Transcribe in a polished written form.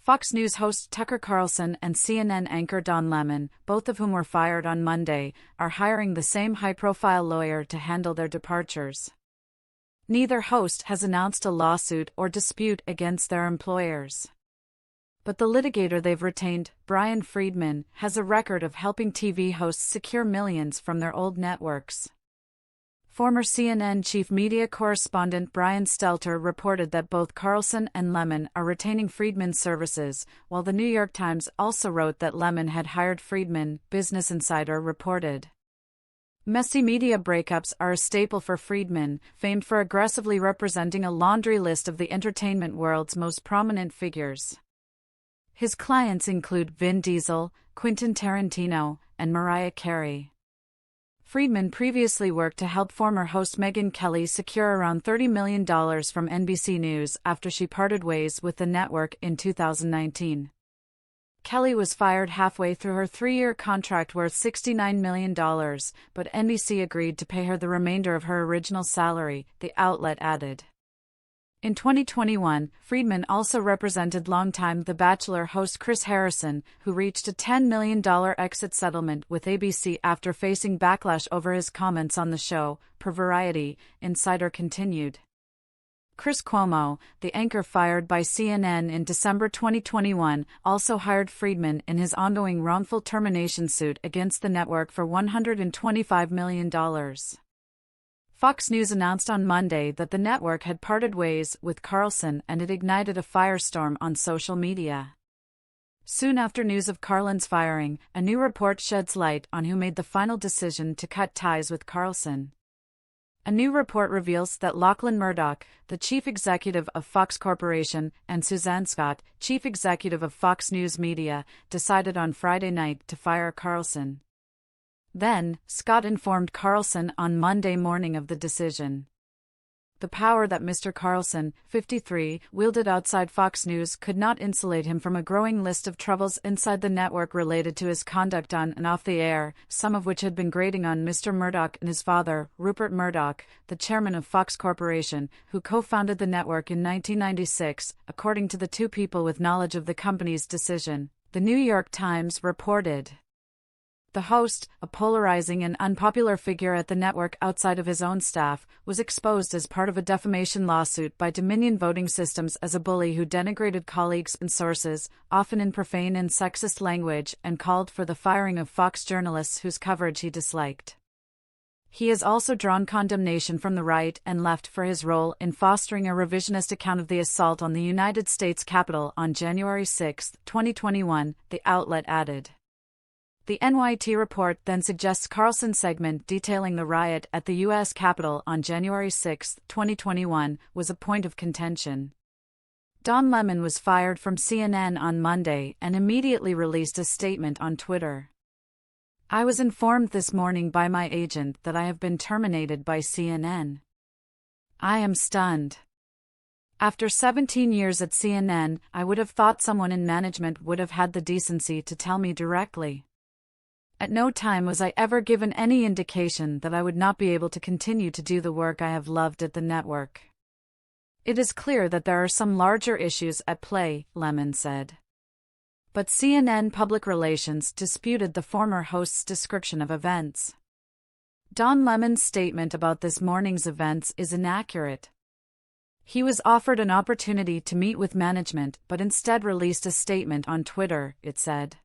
Fox News host Tucker Carlson and CNN anchor Don Lemon, both of whom were fired on Monday, are hiring the same high-profile lawyer to handle their departures. Neither host has announced a lawsuit or dispute against their employers. But the litigator they've retained, Brian Friedman, has a record of helping TV hosts secure millions from their old networks. Former CNN chief media correspondent Brian Stelter reported that both Carlson and Lemon are retaining Friedman's services, while the New York Times also wrote that Lemon had hired Friedman, Business Insider reported. Messy media breakups are a staple for Friedman, famed for aggressively representing a laundry list of the entertainment world's most prominent figures. His clients include Vin Diesel, Quentin Tarantino, and Mariah Carey. Friedman previously worked to help former host Megyn Kelly secure around $30 million from NBC News after she parted ways with the network in 2019. Kelly was fired halfway through her 3-year contract worth $69 million, but NBC agreed to pay her the remainder of her original salary, the outlet added. In 2021, Friedman also represented longtime The Bachelor host Chris Harrison, who reached a $10 million exit settlement with ABC after facing backlash over his comments on the show, per Variety, Insider continued. Chris Cuomo, the anchor fired by CNN in December 2021, also hired Friedman in his ongoing wrongful termination suit against the network for $125 million. Fox News announced on Monday that the network had parted ways with Carlson, and it ignited a firestorm on social media. Soon after news of Carlin's firing, a new report sheds light on who made the final decision to cut ties with Carlson. A new report reveals that Lachlan Murdoch, the chief executive of Fox Corporation, and Suzanne Scott, chief executive of Fox News Media, decided on Friday night to fire Carlson. Then, Scott informed Carlson on Monday morning of the decision. The power that Mr. Carlson, 53, wielded outside Fox News could not insulate him from a growing list of troubles inside the network related to his conduct on and off the air, some of which had been grating on Mr. Murdoch and his father, Rupert Murdoch, the chairman of Fox Corporation, who co-founded the network in 1996, according to the two people with knowledge of the company's decision, the New York Times reported. The host, a polarizing and unpopular figure at the network outside of his own staff, was exposed as part of a defamation lawsuit by Dominion Voting Systems as a bully who denigrated colleagues and sources, often in profane and sexist language, and called for the firing of Fox journalists whose coverage he disliked. He has also drawn condemnation from the right and left for his role in fostering a revisionist account of the assault on the United States Capitol on January 6, 2021, the outlet added. The NYT report then suggests Carlson's segment detailing the riot at the U.S. Capitol on January 6, 2021, was a point of contention. Don Lemon was fired from CNN on Monday and immediately released a statement on Twitter. "I was informed this morning by my agent that I have been terminated by CNN. I am stunned. After 17 years at CNN, I would have thought someone in management would have had the decency to tell me directly. At no time was I ever given any indication that I would not be able to continue to do the work I have loved at the network. It is clear that there are some larger issues at play," Lemon said. But CNN Public Relations disputed the former host's description of events. Don Lemon's statement about this morning's events is inaccurate. He was offered an opportunity to meet with management but instead released a statement on Twitter, it said.